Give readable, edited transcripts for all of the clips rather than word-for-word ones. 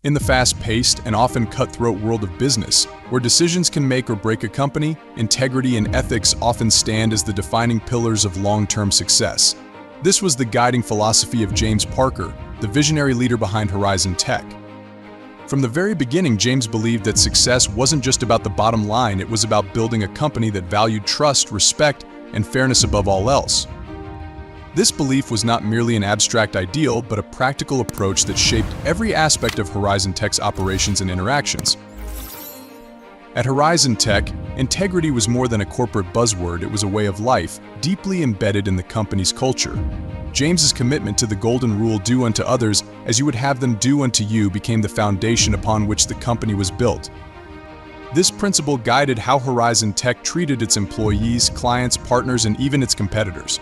In the fast-paced and often cutthroat world of business, where decisions can make or break a company, integrity and ethics often stand as the defining pillars of long-term success. This was the guiding philosophy of James Parker, the visionary leader behind Horizon Tech. From the very beginning, James believed that success wasn't just about the bottom line, it was about building a company that valued trust, respect, and fairness above all else. This belief was not merely an abstract ideal, but a practical approach that shaped every aspect of Horizon Tech's operations and interactions. At Horizon Tech, integrity was more than a corporate buzzword, it was a way of life, deeply embedded in the company's culture. James's commitment to the golden rule, do unto others as you would have them do unto you, became the foundation upon which the company was built. This principle guided how Horizon Tech treated its employees, clients, partners, and even its competitors.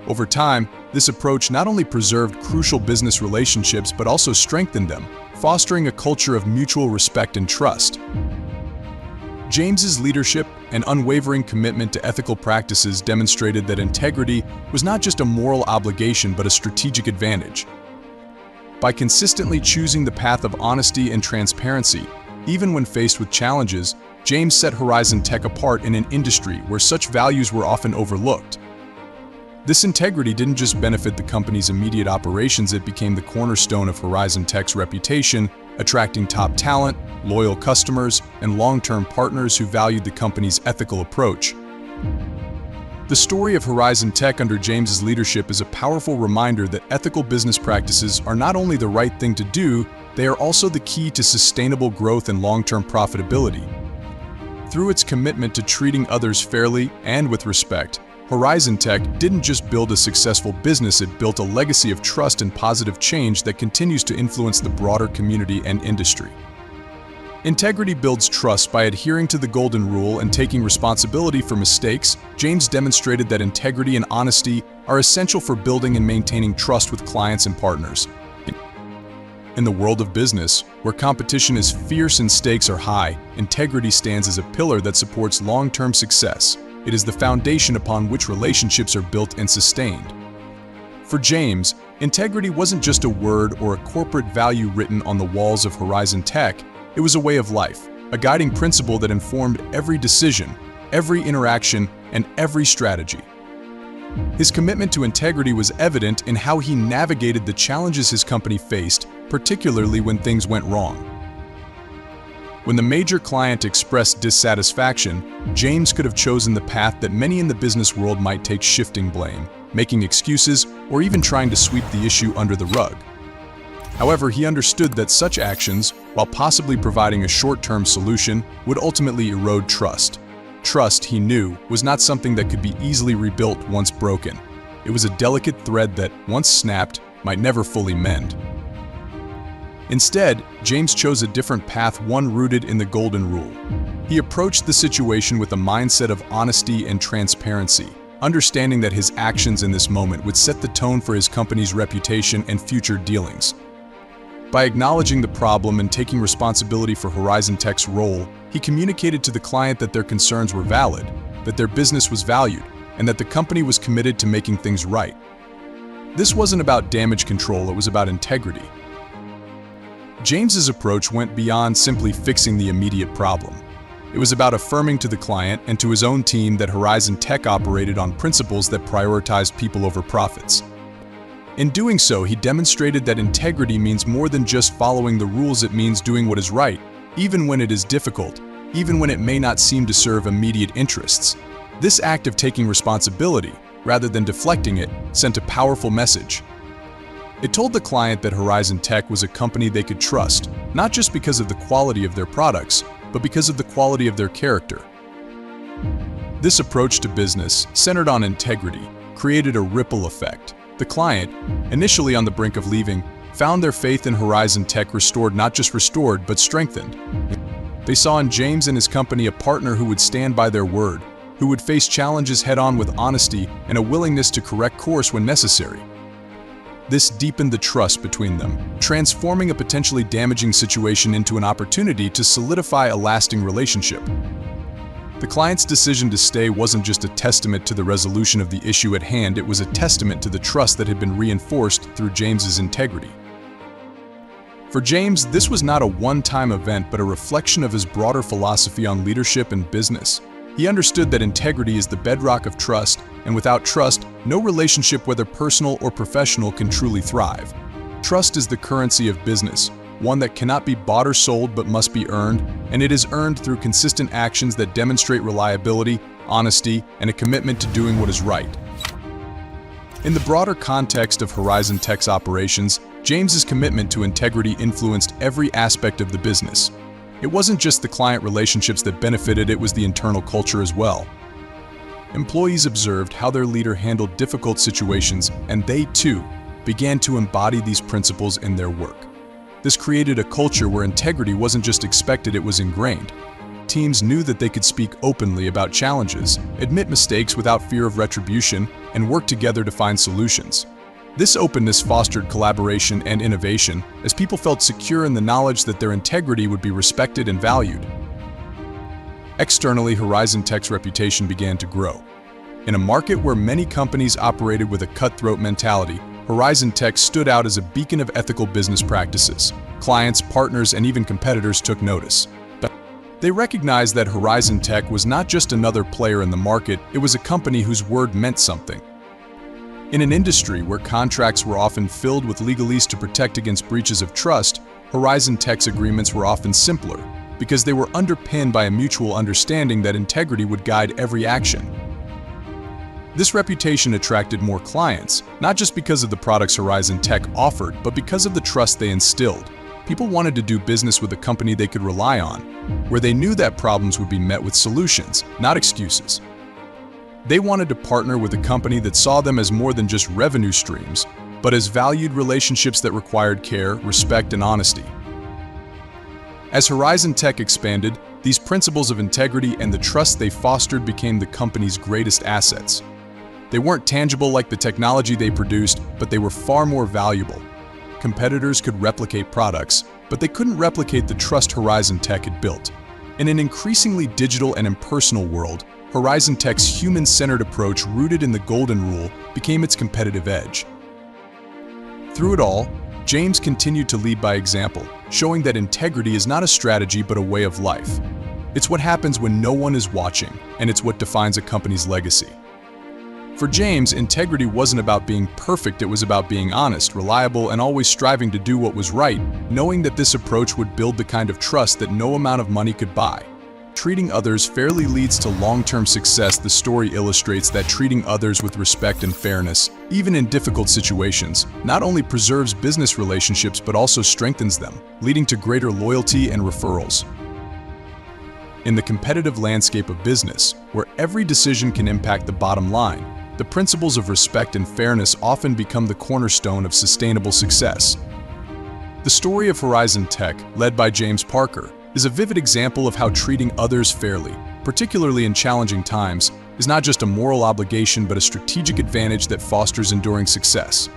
Over time, this approach not only preserved crucial business relationships but also strengthened them, fostering a culture of mutual respect and trust. James's leadership and unwavering commitment to ethical practices demonstrated that integrity was not just a moral obligation but a strategic advantage. By consistently choosing the path of honesty and transparency, even when faced with challenges, James set Horizon Tech apart in an industry where such values were often overlooked. This integrity didn't just benefit the company's immediate operations, it became the cornerstone of Horizon Tech's reputation, attracting top talent, loyal customers, and long-term partners who valued the company's ethical approach. The story of Horizon Tech under James's leadership is a powerful reminder that ethical business practices are not only the right thing to do, they are also the key to sustainable growth and long-term profitability. Through its commitment to treating others fairly and with respect, Horizon Tech didn't just build a successful business, it built a legacy of trust and positive change that continues to influence the broader community and industry. Integrity builds trust by adhering to the golden rule and taking responsibility for mistakes. James demonstrated that integrity and honesty are essential for building and maintaining trust with clients and partners. In the world of business, where competition is fierce and stakes are high, integrity stands as a pillar that supports long-term success. It is the foundation upon which relationships are built and sustained. For James, integrity wasn't just a word or a corporate value written on the walls of Horizon Tech, it was a way of life, a guiding principle that informed every decision, every interaction, and every strategy. His commitment to integrity was evident in how he navigated the challenges his company faced, particularly when things went wrong. When the major client expressed dissatisfaction, James could have chosen the path that many in the business world might take: shifting blame, making excuses, or even trying to sweep the issue under the rug. However, he understood that such actions, while possibly providing a short-term solution, would ultimately erode trust. Trust, he knew, was not something that could be easily rebuilt once broken. It was a delicate thread that, once snapped, might never fully mend. Instead, James chose a different path, one rooted in the golden rule. He approached the situation with a mindset of honesty and transparency, understanding that his actions in this moment would set the tone for his company's reputation and future dealings. By acknowledging the problem and taking responsibility for Horizon Tech's role, he communicated to the client that their concerns were valid, that their business was valued, and that the company was committed to making things right. This wasn't about damage control, it was about integrity. James's approach went beyond simply fixing the immediate problem. It was about affirming to the client and to his own team that Horizon Tech operated on principles that prioritized people over profits. In doing so, he demonstrated that integrity means more than just following the rules, it means doing what is right, even when it is difficult, even when it may not seem to serve immediate interests. This act of taking responsibility, rather than deflecting it, sent a powerful message. It told the client that Horizon Tech was a company they could trust, not just because of the quality of their products, but because of the quality of their character. This approach to business, centered on integrity, created a ripple effect. The client, initially on the brink of leaving, found their faith in Horizon Tech restored, not just restored, but strengthened. They saw in James and his company a partner who would stand by their word, who would face challenges head-on with honesty and a willingness to correct course when necessary. This deepened the trust between them, transforming a potentially damaging situation into an opportunity to solidify a lasting relationship. The client's decision to stay wasn't just a testament to the resolution of the issue at hand, it was a testament to the trust that had been reinforced through James's integrity. For James, this was not a one-time event but a reflection of his broader philosophy on leadership and business. He understood that integrity is the bedrock of trust, and without trust, no relationship, whether personal or professional, can truly thrive. Trust is the currency of business, one that cannot be bought or sold but must be earned, and it is earned through consistent actions that demonstrate reliability, honesty, and a commitment to doing what is right. In the broader context of Horizon Tech's operations, James's commitment to integrity influenced every aspect of the business. It wasn't just the client relationships that benefited, it was the internal culture as well. Employees observed how their leader handled difficult situations, and they, too, began to embody these principles in their work. This created a culture where integrity wasn't just expected, it was ingrained. Teams knew that they could speak openly about challenges, admit mistakes without fear of retribution, and work together to find solutions. This openness fostered collaboration and innovation, as people felt secure in the knowledge that their integrity would be respected and valued. Externally, Horizon Tech's reputation began to grow. In a market where many companies operated with a cutthroat mentality, Horizon Tech stood out as a beacon of ethical business practices. Clients, partners, and even competitors took notice. They recognized that Horizon Tech was not just another player in the market, it was a company whose word meant something. In an industry where contracts were often filled with legalese to protect against breaches of trust, Horizon Tech's agreements were often simpler, because they were underpinned by a mutual understanding that integrity would guide every action. This reputation attracted more clients, not just because of the products Horizon Tech offered, but because of the trust they instilled. People wanted to do business with a company they could rely on, where they knew that problems would be met with solutions, not excuses. They wanted to partner with a company that saw them as more than just revenue streams, but as valued relationships that required care, respect, and honesty. As Horizon Tech expanded, these principles of integrity and the trust they fostered became the company's greatest assets. They weren't tangible like the technology they produced, but they were far more valuable. Competitors could replicate products, but they couldn't replicate the trust Horizon Tech had built. In an increasingly digital and impersonal world, Horizon Tech's human-centered approach, rooted in the Golden Rule, became its competitive edge. Through it all, James continued to lead by example, showing that integrity is not a strategy but a way of life. It's what happens when no one is watching, and it's what defines a company's legacy. For James, integrity wasn't about being perfect, it was about being honest, reliable, and always striving to do what was right, knowing that this approach would build the kind of trust that no amount of money could buy. Treating others fairly leads to long-term success. The story illustrates that treating others with respect and fairness, even in difficult situations, not only preserves business relationships but also strengthens them, leading to greater loyalty and referrals. In the competitive landscape of business, where every decision can impact the bottom line, the principles of respect and fairness often become the cornerstone of sustainable success. The story of Horizon Tech, led by James Parker, is a vivid example of how treating others fairly, particularly in challenging times, is not just a moral obligation but a strategic advantage that fosters enduring success.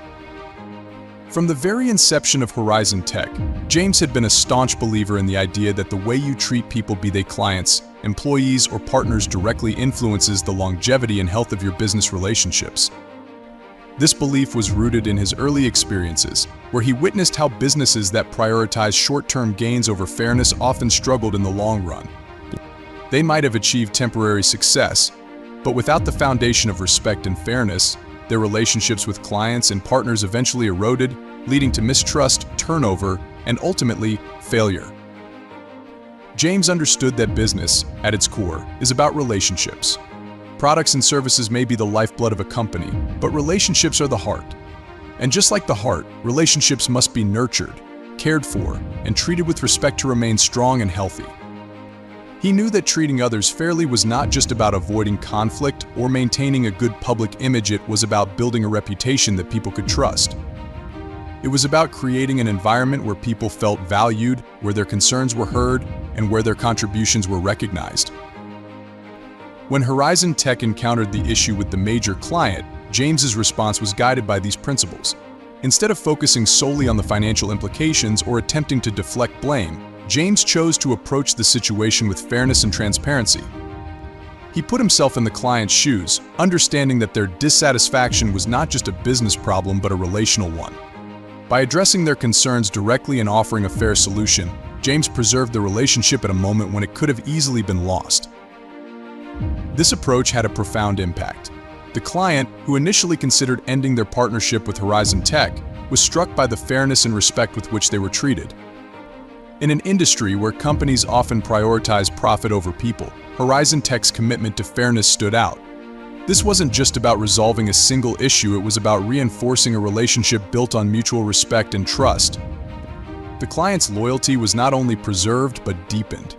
From the very inception of Horizon Tech, James had been a staunch believer in the idea that the way you treat people, be they clients, employees, or partners, directly influences the longevity and health of your business relationships. This belief was rooted in his early experiences, where he witnessed how businesses that prioritized short-term gains over fairness often struggled in the long run. They might have achieved temporary success, but without the foundation of respect and fairness, their relationships with clients and partners eventually eroded, leading to mistrust, turnover, and ultimately, failure. James understood that business, at its core, is about relationships. Products and services may be the lifeblood of a company, but relationships are the heart. And just like the heart, relationships must be nurtured, cared for, and treated with respect to remain strong and healthy. He knew that treating others fairly was not just about avoiding conflict or maintaining a good public image, it was about building a reputation that people could trust. It was about creating an environment where people felt valued, where their concerns were heard, and where their contributions were recognized. When Horizon Tech encountered the issue with the major client, James's response was guided by these principles. Instead of focusing solely on the financial implications or attempting to deflect blame, James chose to approach the situation with fairness and transparency. He put himself in the client's shoes, understanding that their dissatisfaction was not just a business problem but a relational one. By addressing their concerns directly and offering a fair solution, James preserved the relationship at a moment when it could have easily been lost. This approach had a profound impact. The client, who initially considered ending their partnership with Horizon Tech, was struck by the fairness and respect with which they were treated. In an industry where companies often prioritize profit over people, Horizon Tech's commitment to fairness stood out. This wasn't just about resolving a single issue, it was about reinforcing a relationship built on mutual respect and trust. The client's loyalty was not only preserved but deepened.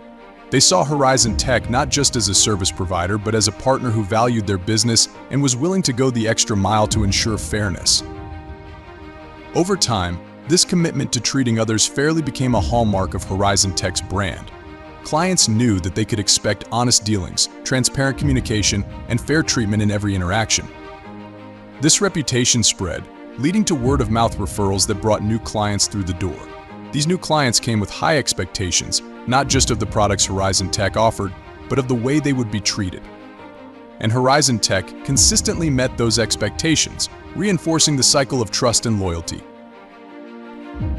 They saw Horizon Tech not just as a service provider, but as a partner who valued their business and was willing to go the extra mile to ensure fairness. Over time, this commitment to treating others fairly became a hallmark of Horizon Tech's brand. Clients knew that they could expect honest dealings, transparent communication, and fair treatment in every interaction. This reputation spread, leading to word-of-mouth referrals that brought new clients through the door. These new clients came with high expectations, not just of the products Horizon Tech offered, but of the way they would be treated. And Horizon Tech consistently met those expectations, reinforcing the cycle of trust and loyalty.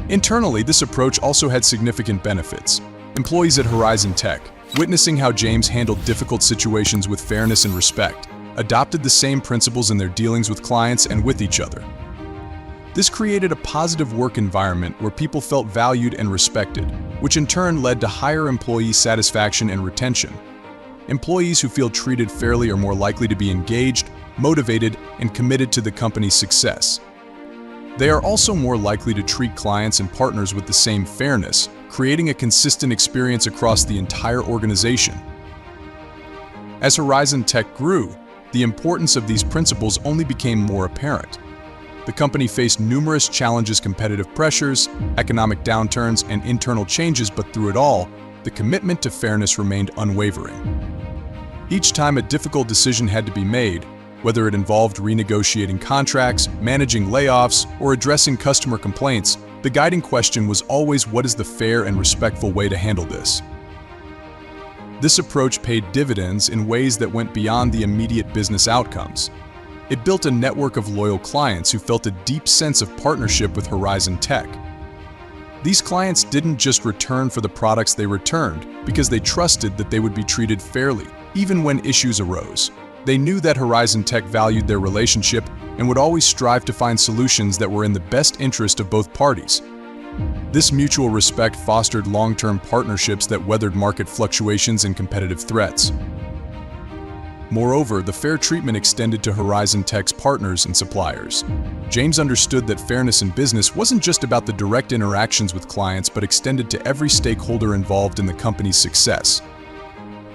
Internally, this approach also had significant benefits. Employees at Horizon Tech, witnessing how James handled difficult situations with fairness and respect, adopted the same principles in their dealings with clients and with each other. This created a positive work environment where people felt valued and respected, which in turn led to higher employee satisfaction and retention. Employees who feel treated fairly are more likely to be engaged, motivated, and committed to the company's success. They are also more likely to treat clients and partners with the same fairness, creating a consistent experience across the entire organization. As Horizon Tech grew, the importance of these principles only became more apparent. The company faced numerous challenges, competitive pressures, economic downturns, and internal changes, but through it all, the commitment to fairness remained unwavering. Each time a difficult decision had to be made, whether it involved renegotiating contracts, managing layoffs, or addressing customer complaints, the guiding question was always, what is the fair and respectful way to handle this? This approach paid dividends in ways that went beyond the immediate business outcomes. It built a network of loyal clients who felt a deep sense of partnership with Horizon Tech. These clients didn't just return for the products they returned because they trusted that they would be treated fairly, even when issues arose. They knew that Horizon Tech valued their relationship and would always strive to find solutions that were in the best interest of both parties. This mutual respect fostered long-term partnerships that weathered market fluctuations and competitive threats. Moreover, the fair treatment extended to Horizon Tech's partners and suppliers. James understood that fairness in business wasn't just about the direct interactions with clients, but extended to every stakeholder involved in the company's success.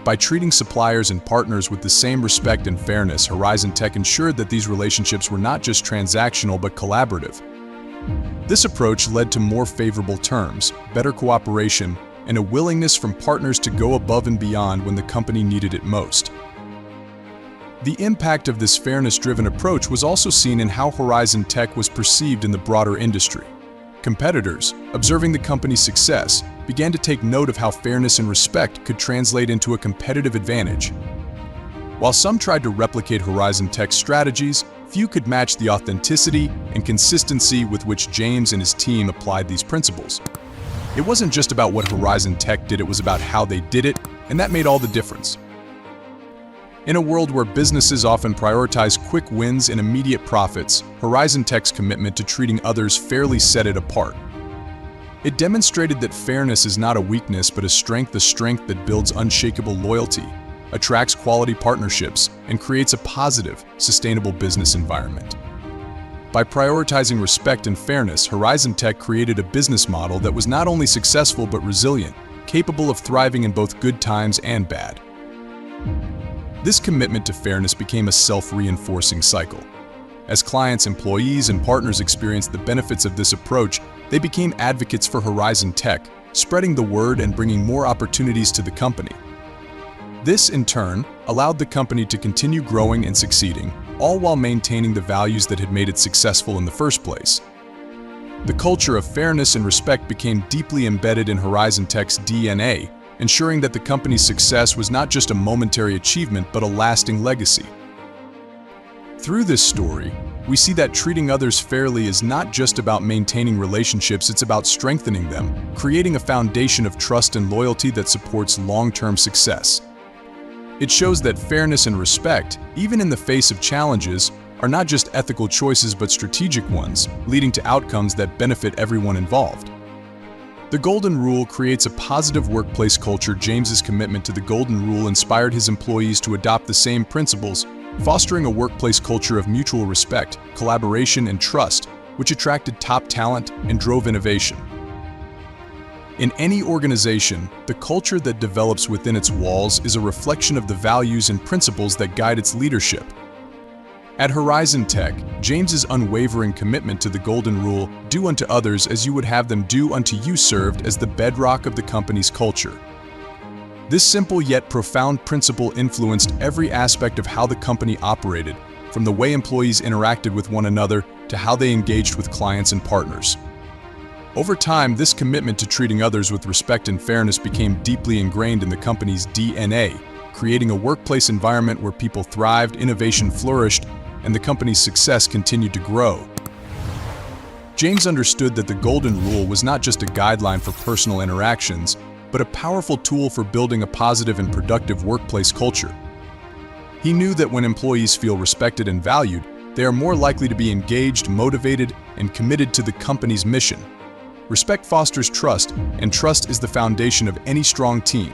By treating suppliers and partners with the same respect and fairness, Horizon Tech ensured that these relationships were not just transactional but collaborative. This approach led to more favorable terms, better cooperation, and a willingness from partners to go above and beyond when the company needed it most. The impact of this fairness-driven approach was also seen in how Horizon Tech was perceived in the broader industry. Competitors, observing the company's success, began to take note of how fairness and respect could translate into a competitive advantage. While some tried to replicate Horizon Tech's strategies, few could match the authenticity and consistency with which James and his team applied these principles. It wasn't just about what Horizon Tech did, it was about how they did it, and that made all the difference. In a world where businesses often prioritize quick wins and immediate profits, Horizon Tech's commitment to treating others fairly set it apart. It demonstrated that fairness is not a weakness but a strength that builds unshakable loyalty, attracts quality partnerships, and creates a positive, sustainable business environment. By prioritizing respect and fairness, Horizon Tech created a business model that was not only successful but resilient, capable of thriving in both good times and bad. This commitment to fairness became a self-reinforcing cycle. As clients, employees, and partners experienced the benefits of this approach, they became advocates for Horizon Tech, spreading the word and bringing more opportunities to the company. This, in turn, allowed the company to continue growing and succeeding, all while maintaining the values that had made it successful in the first place. The culture of fairness and respect became deeply embedded in Horizon Tech's DNA, ensuring that the company's success was not just a momentary achievement but a lasting legacy. Through this story, we see that treating others fairly is not just about maintaining relationships, it's about strengthening them, creating a foundation of trust and loyalty that supports long-term success. It shows that fairness and respect, even in the face of challenges, are not just ethical choices but strategic ones, leading to outcomes that benefit everyone involved. The Golden Rule creates a positive workplace culture. James's commitment to the Golden Rule inspired his employees to adopt the same principles, fostering a workplace culture of mutual respect, collaboration, and trust, which attracted top talent and drove innovation. In any organization, the culture that develops within its walls is a reflection of the values and principles that guide its leadership. At Horizon Tech, James's unwavering commitment to the Golden Rule, do unto others as you would have them do unto you, served as the bedrock of the company's culture. This simple yet profound principle influenced every aspect of how the company operated, from the way employees interacted with one another to how they engaged with clients and partners. Over time, this commitment to treating others with respect and fairness became deeply ingrained in the company's DNA, creating a workplace environment where people thrived, innovation flourished, and the company's success continued to grow. James understood that the Golden Rule was not just a guideline for personal interactions, but a powerful tool for building a positive and productive workplace culture. He knew that when employees feel respected and valued, they are more likely to be engaged, motivated, and committed to the company's mission. Respect fosters trust, and trust is the foundation of any strong team.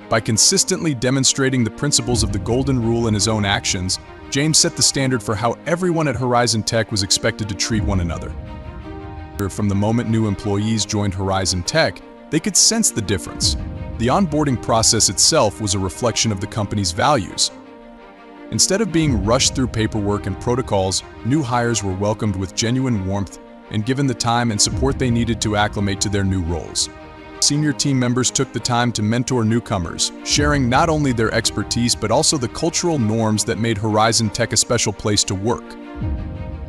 By consistently demonstrating the principles of the Golden Rule in his own actions, James set the standard for how everyone at Horizon Tech was expected to treat one another. From the moment new employees joined Horizon Tech, they could sense the difference. The onboarding process itself was a reflection of the company's values. Instead of being rushed through paperwork and protocols, new hires were welcomed with genuine warmth and given the time and support they needed to acclimate to their new roles. Senior team members took the time to mentor newcomers, sharing not only their expertise but also the cultural norms that made Horizon Tech a special place to work.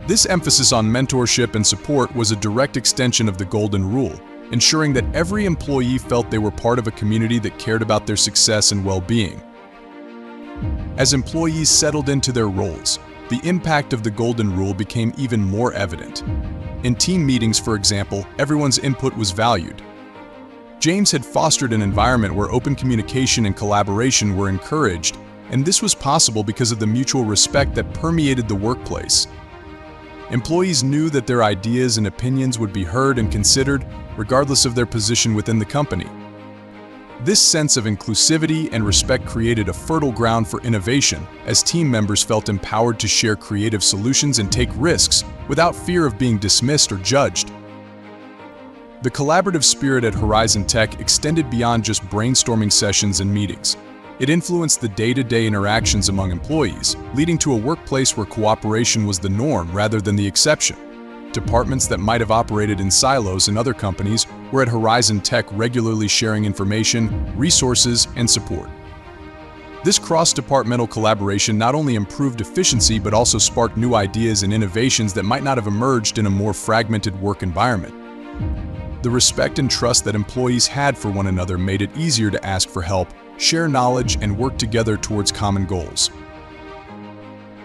This emphasis on mentorship and support was a direct extension of the Golden Rule, ensuring that every employee felt they were part of a community that cared about their success and well-being. As employees settled into their roles, the impact of the Golden Rule became even more evident. In team meetings, for example, everyone's input was valued. James had fostered an environment where open communication and collaboration were encouraged, and this was possible because of the mutual respect that permeated the workplace. Employees knew that their ideas and opinions would be heard and considered, regardless of their position within the company. This sense of inclusivity and respect created a fertile ground for innovation, as team members felt empowered to share creative solutions and take risks without fear of being dismissed or judged. The collaborative spirit at Horizon Tech extended beyond just brainstorming sessions and meetings. It influenced the day-to-day interactions among employees, leading to a workplace where cooperation was the norm rather than the exception. Departments that might have operated in silos in other companies were at Horizon Tech regularly sharing information, resources, and support. This cross-departmental collaboration not only improved efficiency but also sparked new ideas and innovations that might not have emerged in a more fragmented work environment. The respect and trust that employees had for one another made it easier to ask for help, share knowledge, and work together towards common goals.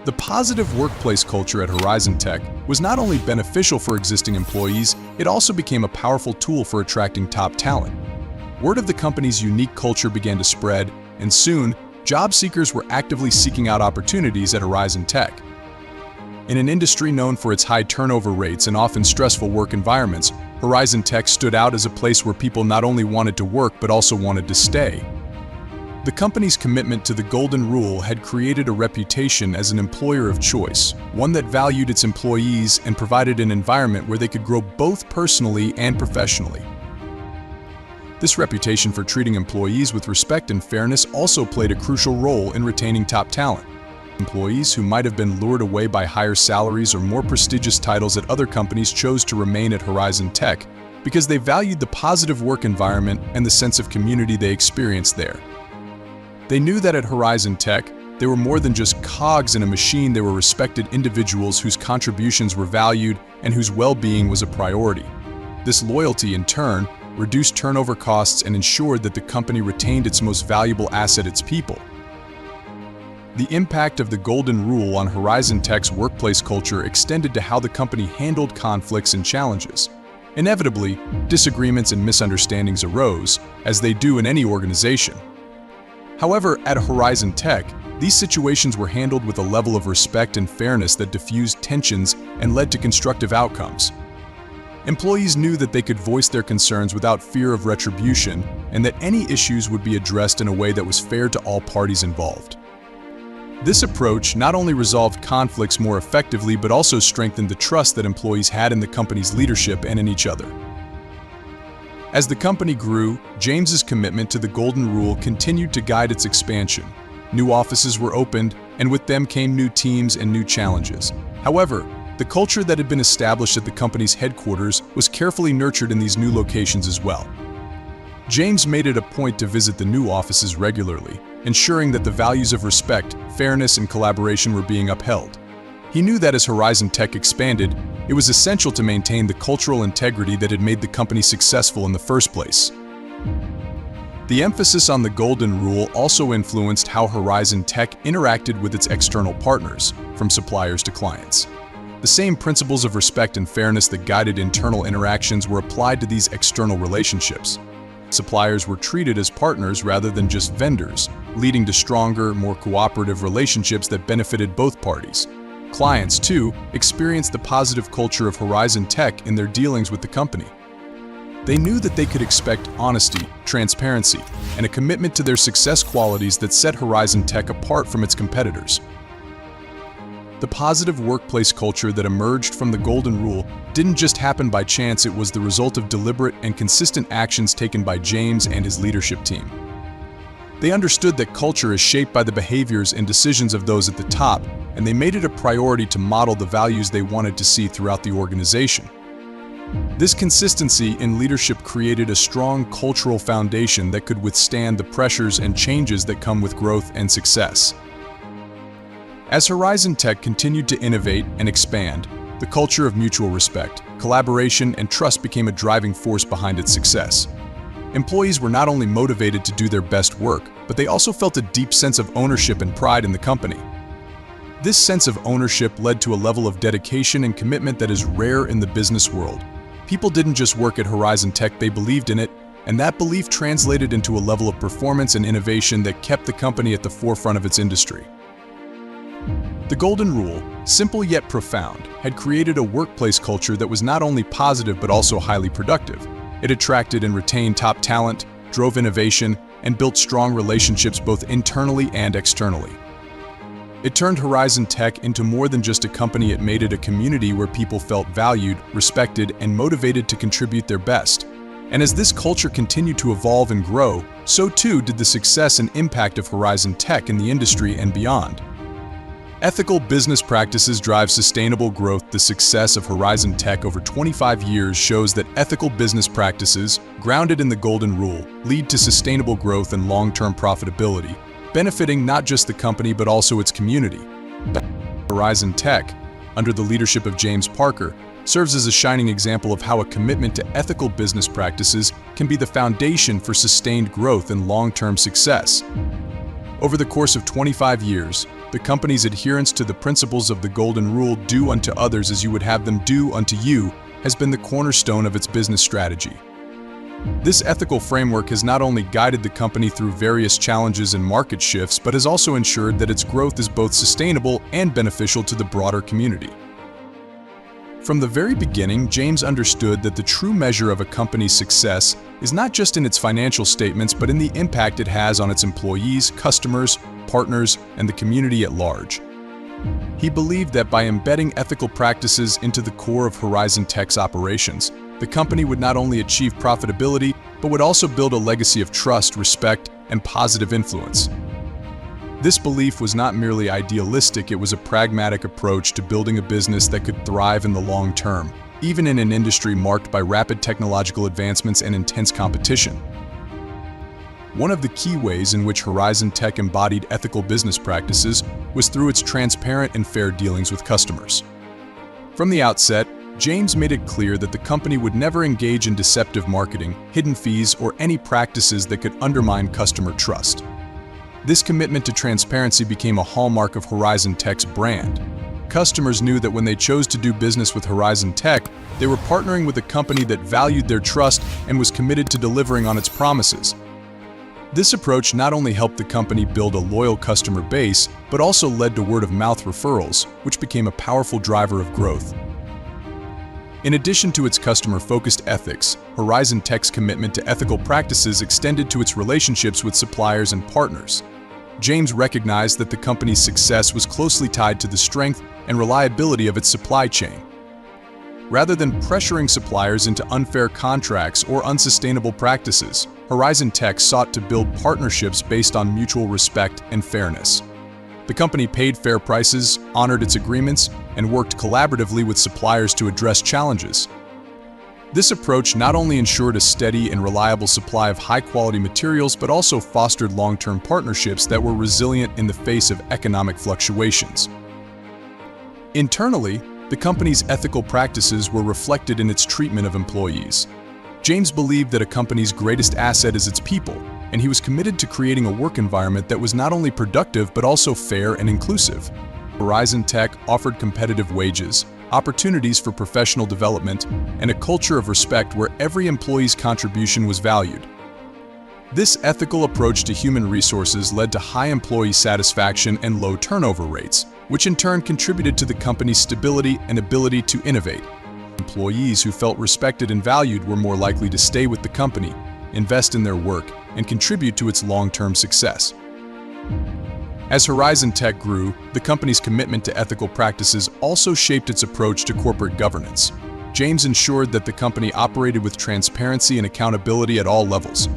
The positive workplace culture at Horizon Tech was not only beneficial for existing employees, it also became a powerful tool for attracting top talent. Word of the company's unique culture began to spread, and soon, job seekers were actively seeking out opportunities at Horizon Tech. In an industry known for its high turnover rates and often stressful work environments, Horizon Tech stood out as a place where people not only wanted to work but also wanted to stay. The company's commitment to the Golden Rule had created a reputation as an employer of choice, one that valued its employees and provided an environment where they could grow both personally and professionally. This reputation for treating employees with respect and fairness also played a crucial role in retaining top talent. Employees who might have been lured away by higher salaries or more prestigious titles at other companies chose to remain at Horizon Tech because they valued the positive work environment and the sense of community they experienced there. They knew that at Horizon Tech, they were more than just cogs in a machine. They were respected individuals whose contributions were valued and whose well-being was a priority. This loyalty, in turn, reduced turnover costs and ensured that the company retained its most valuable asset, its people. The impact of the Golden Rule on Horizon Tech's workplace culture extended to how the company handled conflicts and challenges. Inevitably, disagreements and misunderstandings arose, as they do in any organization. However, at Horizon Tech, these situations were handled with a level of respect and fairness that diffused tensions and led to constructive outcomes. Employees knew that they could voice their concerns without fear of retribution, and that any issues would be addressed in a way that was fair to all parties involved. This approach not only resolved conflicts more effectively, but also strengthened the trust that employees had in the company's leadership and in each other. As the company grew, James's commitment to the Golden Rule continued to guide its expansion. New offices were opened, and with them came new teams and new challenges. However, the culture that had been established at the company's headquarters was carefully nurtured in these new locations as well. James made it a point to visit the new offices regularly, ensuring that the values of respect, fairness, and collaboration were being upheld. He knew that as Horizon Tech expanded, it was essential to maintain the cultural integrity that had made the company successful in the first place. The emphasis on the Golden Rule also influenced how Horizon Tech interacted with its external partners, from suppliers to clients. The same principles of respect and fairness that guided internal interactions were applied to these external relationships. Suppliers were treated as partners rather than just vendors, leading to stronger, more cooperative relationships that benefited both parties. Clients, too, experienced the positive culture of Horizon Tech in their dealings with the company. They knew that they could expect honesty, transparency, and a commitment to their success qualities that set Horizon Tech apart from its competitors. The positive workplace culture that emerged from the Golden Rule didn't just happen by chance, it was the result of deliberate and consistent actions taken by James and his leadership team. They understood that culture is shaped by the behaviors and decisions of those at the top, and they made it a priority to model the values they wanted to see throughout the organization. This consistency in leadership created a strong cultural foundation that could withstand the pressures and changes that come with growth and success. As Horizon Tech continued to innovate and expand, the culture of mutual respect, collaboration, and trust became a driving force behind its success. Employees were not only motivated to do their best work, but they also felt a deep sense of ownership and pride in the company. This sense of ownership led to a level of dedication and commitment that is rare in the business world. People didn't just work at Horizon Tech, they believed in it, and that belief translated into a level of performance and innovation that kept the company at the forefront of its industry. The Golden Rule, simple yet profound, had created a workplace culture that was not only positive but also highly productive. It attracted and retained top talent, drove innovation, and built strong relationships both internally and externally. It turned Horizon Tech into more than just a company, it made it a community where people felt valued, respected, and motivated to contribute their best. And as this culture continued to evolve and grow, so too did the success and impact of Horizon Tech in the industry and beyond. Ethical business practices drive sustainable growth. The success of Horizon Tech over 25 years shows that ethical business practices, grounded in the Golden Rule, lead to sustainable growth and long-term profitability, benefiting not just the company but also its community. Horizon Tech, under the leadership of James Parker, serves as a shining example of how a commitment to ethical business practices can be the foundation for sustained growth and long-term success. Over the course of 25 years, the company's adherence to the principles of the Golden Rule, do unto others as you would have them do unto you, has been the cornerstone of its business strategy. This ethical framework has not only guided the company through various challenges and market shifts, but has also ensured that its growth is both sustainable and beneficial to the broader community. From the very beginning, James understood that the true measure of a company's success is not just in its financial statements, but in the impact it has on its employees, customers, partners, and the community at large. He believed that by embedding ethical practices into the core of Horizon Tech's operations, the company would not only achieve profitability, but would also build a legacy of trust, respect, and positive influence. This belief was not merely idealistic, it was a pragmatic approach to building a business that could thrive in the long term, even in an industry marked by rapid technological advancements and intense competition. One of the key ways in which Horizon Tech embodied ethical business practices was through its transparent and fair dealings with customers. From the outset, James made it clear that the company would never engage in deceptive marketing, hidden fees, or any practices that could undermine customer trust. This commitment to transparency became a hallmark of Horizon Tech's brand. Customers knew that when they chose to do business with Horizon Tech, they were partnering with a company that valued their trust and was committed to delivering on its promises. This approach not only helped the company build a loyal customer base, but also led to word-of-mouth referrals, which became a powerful driver of growth. In addition to its customer-focused ethics, Horizon Tech's commitment to ethical practices extended to its relationships with suppliers and partners. James recognized that the company's success was closely tied to the strength and reliability of its supply chain. Rather than pressuring suppliers into unfair contracts or unsustainable practices, Horizon Tech sought to build partnerships based on mutual respect and fairness. The company paid fair prices, honored its agreements, and worked collaboratively with suppliers to address challenges. This approach not only ensured a steady and reliable supply of high-quality materials, but also fostered long-term partnerships that were resilient in the face of economic fluctuations. Internally, the company's ethical practices were reflected in its treatment of employees. James believed that a company's greatest asset is its people, and he was committed to creating a work environment that was not only productive but also fair and inclusive. Horizon Tech offered competitive wages, opportunities for professional development, and a culture of respect where every employee's contribution was valued. This ethical approach to human resources led to high employee satisfaction and low turnover rates, which in turn contributed to the company's stability and ability to innovate. Employees who felt respected and valued were more likely to stay with the company, invest in their work, and contribute to its long-term success. As Horizon Tech grew, the company's commitment to ethical practices also shaped its approach to corporate governance. James ensured that the company operated with transparency and accountability at all levels.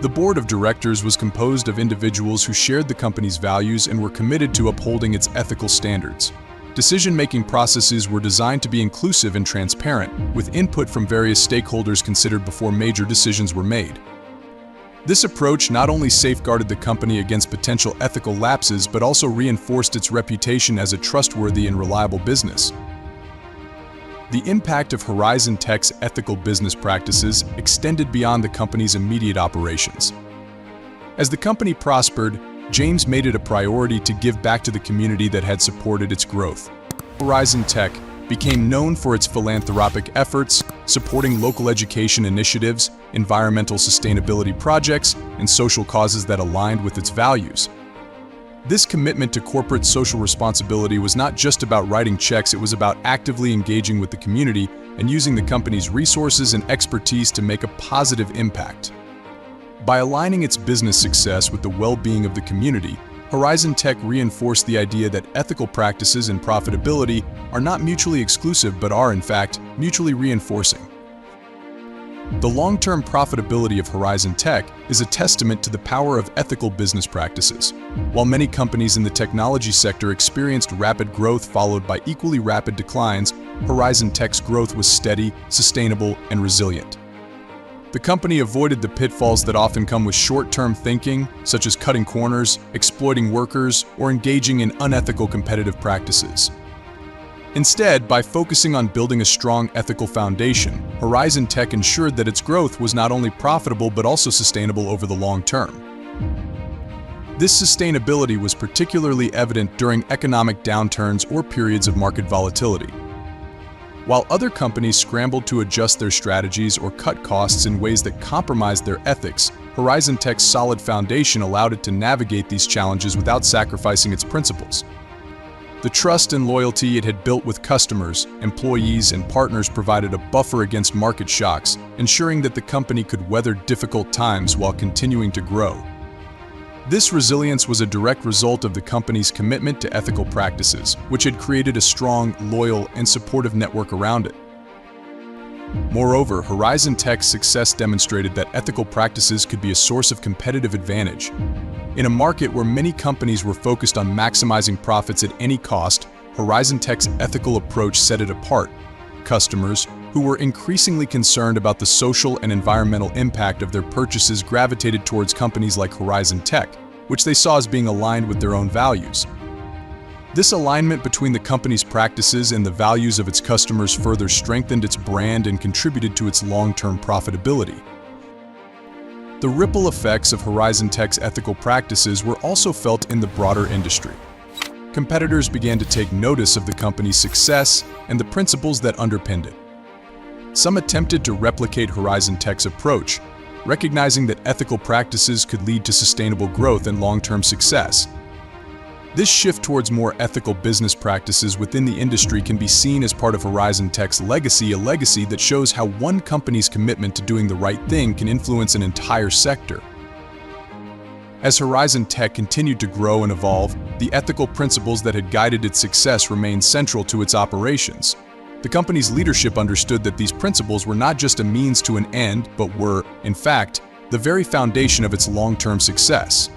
The board of directors was composed of individuals who shared the company's values and were committed to upholding its ethical standards. Decision-making processes were designed to be inclusive and transparent, with input from various stakeholders considered before major decisions were made. This approach not only safeguarded the company against potential ethical lapses, but also reinforced its reputation as a trustworthy and reliable business. The impact of Horizon Tech's ethical business practices extended beyond the company's immediate operations. As the company prospered, James made it a priority to give back to the community that had supported its growth. Horizon Tech became known for its philanthropic efforts, supporting local education initiatives, environmental sustainability projects, and social causes that aligned with its values. This commitment to corporate social responsibility was not just about writing checks, it was about actively engaging with the community and using the company's resources and expertise to make a positive impact. By aligning its business success with the well-being of the community, Horizon Tech reinforced the idea that ethical practices and profitability are not mutually exclusive but are, in fact, mutually reinforcing. The long-term profitability of Horizon Tech is a testament to the power of ethical business practices. While many companies in the technology sector experienced rapid growth followed by equally rapid declines, Horizon Tech's growth was steady, sustainable, and resilient. The company avoided the pitfalls that often come with short-term thinking, such as cutting corners, exploiting workers, or engaging in unethical competitive practices. Instead, by focusing on building a strong ethical foundation, Horizon Tech ensured that its growth was not only profitable but also sustainable over the long term. This sustainability was particularly evident during economic downturns or periods of market volatility. While other companies scrambled to adjust their strategies or cut costs in ways that compromised their ethics, Horizon Tech's solid foundation allowed it to navigate these challenges without sacrificing its principles. The trust and loyalty it had built with customers, employees, and partners provided a buffer against market shocks, ensuring that the company could weather difficult times while continuing to grow. This resilience was a direct result of the company's commitment to ethical practices, which had created a strong, loyal, and supportive network around it. Moreover, Horizon Tech's success demonstrated that ethical practices could be a source of competitive advantage. In a market where many companies were focused on maximizing profits at any cost, Horizon Tech's ethical approach set it apart. Customers, who were increasingly concerned about the social and environmental impact of their purchases, gravitated towards companies like Horizon Tech, which they saw as being aligned with their own values. This alignment between the company's practices and the values of its customers further strengthened its brand and contributed to its long-term profitability. The ripple effects of Horizon Tech's ethical practices were also felt in the broader industry. Competitors began to take notice of the company's success and the principles that underpinned it. Some attempted to replicate Horizon Tech's approach, recognizing that ethical practices could lead to sustainable growth and long-term success. This shift towards more ethical business practices within the industry can be seen as part of Horizon Tech's legacy, a legacy that shows how one company's commitment to doing the right thing can influence an entire sector. As Horizon Tech continued to grow and evolve, the ethical principles that had guided its success remained central to its operations. The company's leadership understood that these principles were not just a means to an end, but were, in fact, the very foundation of its long-term success.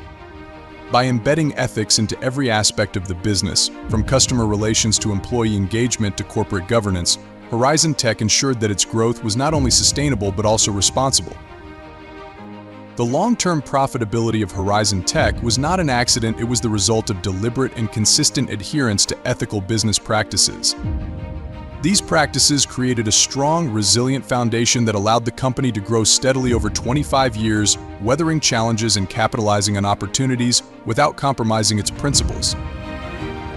By embedding ethics into every aspect of the business, from customer relations to employee engagement to corporate governance, Horizon Tech ensured that its growth was not only sustainable but also responsible. The long-term profitability of Horizon Tech was not an accident, it was the result of deliberate and consistent adherence to ethical business practices. These practices created a strong, resilient foundation that allowed the company to grow steadily over 25 years, weathering challenges and capitalizing on opportunities without compromising its principles.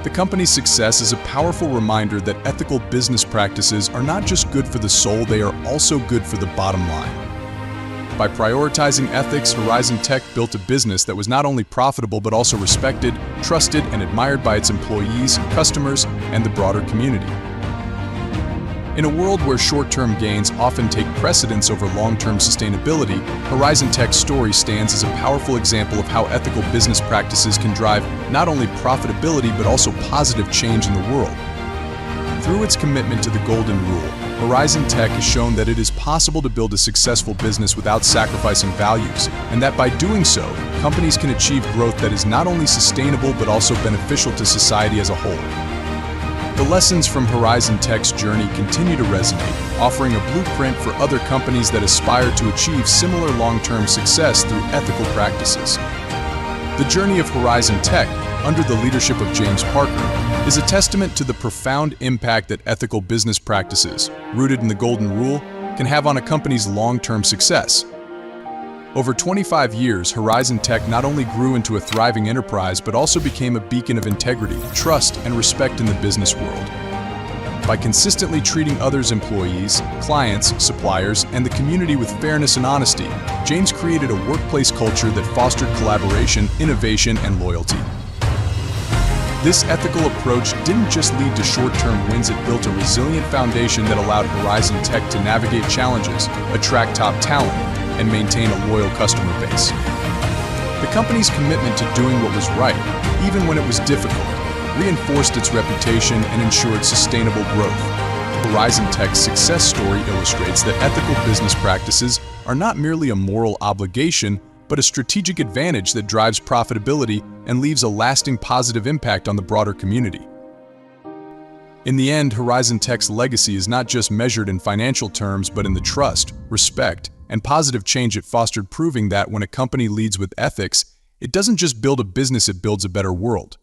The company's success is a powerful reminder that ethical business practices are not just good for the soul, they are also good for the bottom line. By prioritizing ethics, Horizon Tech built a business that was not only profitable but also respected, trusted, and admired by its employees, customers, and the broader community. In a world where short-term gains often take precedence over long-term sustainability, Horizon Tech's story stands as a powerful example of how ethical business practices can drive not only profitability but also positive change in the world. Through its commitment to the Golden Rule, Horizon Tech has shown that it is possible to build a successful business without sacrificing values, and that by doing so, companies can achieve growth that is not only sustainable but also beneficial to society as a whole. The lessons from Horizon Tech's journey continue to resonate, offering a blueprint for other companies that aspire to achieve similar long-term success through ethical practices. The journey of Horizon Tech, under the leadership of James Parker, is a testament to the profound impact that ethical business practices, rooted in the Golden Rule, can have on a company's long-term success. Over 25 years, Horizon Tech not only grew into a thriving enterprise but also became a beacon of integrity, trust, and respect in the business world. By consistently treating others' employees, clients, suppliers, and the community with fairness and honesty, James created a workplace culture that fostered collaboration, innovation, and loyalty. This ethical approach didn't just lead to short-term wins, it built a resilient foundation that allowed Horizon Tech to navigate challenges, attract top talent, and maintain a loyal customer base. The company's commitment to doing what was right, even when it was difficult, reinforced its reputation and ensured sustainable growth. Horizon Tech's success story illustrates that ethical business practices are not merely a moral obligation, but a strategic advantage that drives profitability and leaves a lasting positive impact on the broader community. In the end, Horizon Tech's legacy is not just measured in financial terms, but in the trust, respect, and positive change it fostered, proving that when a company leads with ethics, it doesn't just build a business, it builds a better world.